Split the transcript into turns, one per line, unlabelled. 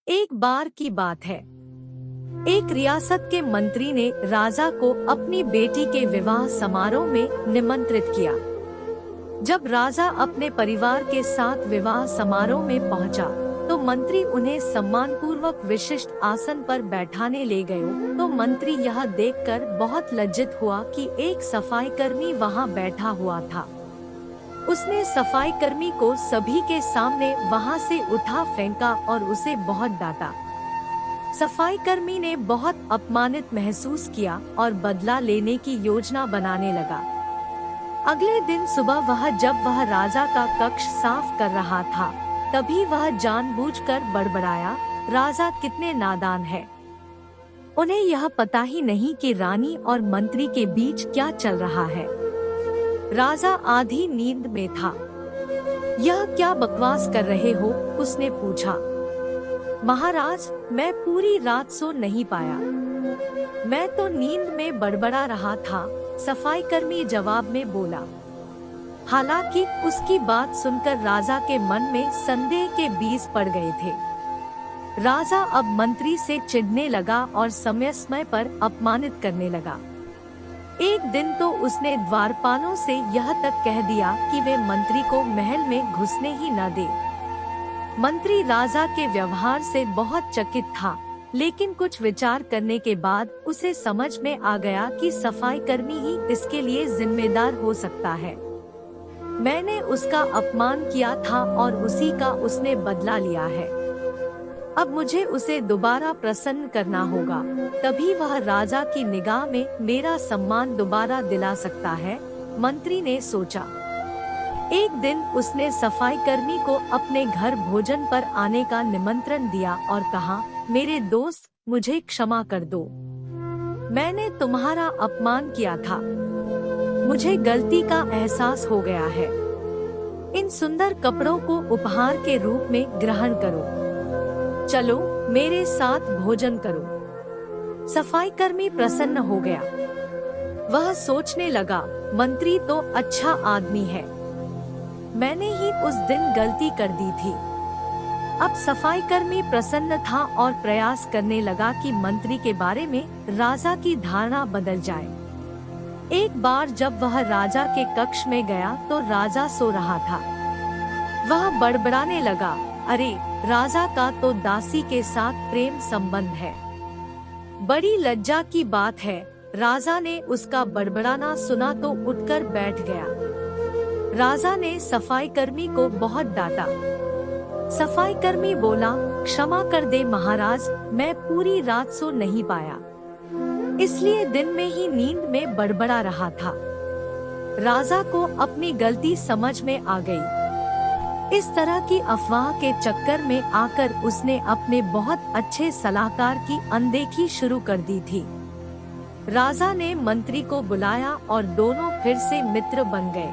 एक बार की बात है। एक रियासत के मंत्री ने राजा को अपनी बेटी के विवाह समारोह में निमंत्रित किया। जब राजा अपने परिवार के साथ विवाह समारोह में पहुंचा, तो मंत्री उन्हें सम्मानपूर्वक विशिष्ट आसन पर बैठाने ले गए। तो मंत्री यह देखकर बहुत लज्जित हुआ कि एक सफाई कर्मी वहां बैठा हुआ था। उसने सफाई कर्मी को सभी के सामने वहां से उठा फेंका और उसे बहुत डांटा। सफाई कर्मी ने बहुत अपमानित महसूस किया और बदला लेने की योजना बनाने लगा। अगले दिन सुबह जब वह राजा का कक्ष साफ कर रहा था, तभी वह जानबूझकर बड़बड़ाया, राजा कितने नादान है। उन्हें यह पता ही नहीं कि रानी और मंत्री के बीच क्या चल रहा है। राजा आधी नींद में था। यह क्या बकवास कर रहे हो? उसने पूछा। महाराज, मैं पूरी रात सो नहीं पाया। मैं तो नींद में बड़बड़ा रहा था, सफाई कर्मी जवाब में बोला। हालांकि उसकी बात सुनकर राजा के मन में संदेह के बीज पड़ गए थे। राजा अब मंत्री से चिढ़ने लगा और समय समय पर अपमानित करने लगा। एक दिन तो उसने द्वारपालों से यह तक कह दिया कि वे मंत्री को महल में घुसने ही न दे। मंत्री राजा के व्यवहार से बहुत चकित था, लेकिन कुछ विचार करने के बाद उसे समझ में आ गया कि सफाई कर्मी ही इसके लिए जिम्मेदार हो सकता है। मैंने उसका अपमान किया था और उसी का उसने बदला लिया है। अब मुझे उसे दोबारा प्रसन्न करना होगा, तभी वह राजा की निगाह में मेरा सम्मान दोबारा दिला सकता है, मंत्री ने सोचा। एक दिन उसने सफाई कर्मी को अपने घर भोजन पर आने का निमंत्रण दिया और कहा, मेरे दोस्त, मुझे क्षमा कर दो। मैंने तुम्हारा अपमान किया था। मुझे गलती का एहसास हो गया है। इन सुंदर कपड़ों को उपहार के रूप में ग्रहण करो। चलो मेरे साथ भोजन करो। सफाई कर्मी प्रसन्न हो गया। वह सोचने लगा, मंत्री तो अच्छा आदमी है। मैंने ही उस दिन गलती कर दी थी। अब सफाई कर्मी प्रसन्न था और प्रयास करने लगा कि मंत्री के बारे में राजा की धारणा बदल जाए। एक बार जब वह राजा के कक्ष में गया तो राजा सो रहा था। वह बड़बड़ाने लगा, अरे, राजा का तो दासी के साथ प्रेम संबंध है। बड़ी लज्जा की बात है। राजा ने उसका बड़बड़ाना सुना तो उठकर बैठ गया। राजा ने सफाई कर्मी को बहुत डांटा। सफाई कर्मी बोला, क्षमा कर दे महाराज, मैं पूरी रात सो नहीं पाया, इसलिए दिन में ही नींद में बड़बड़ा रहा था। राजा को अपनी गलती समझ में आ गई। इस तरह की अफवाह के चक्कर में आकर उसने अपने बहुत अच्छे सलाहकार की अनदेखी शुरू कर दी थी। राजा ने मंत्री को बुलाया और दोनों फिर से मित्र बन गए।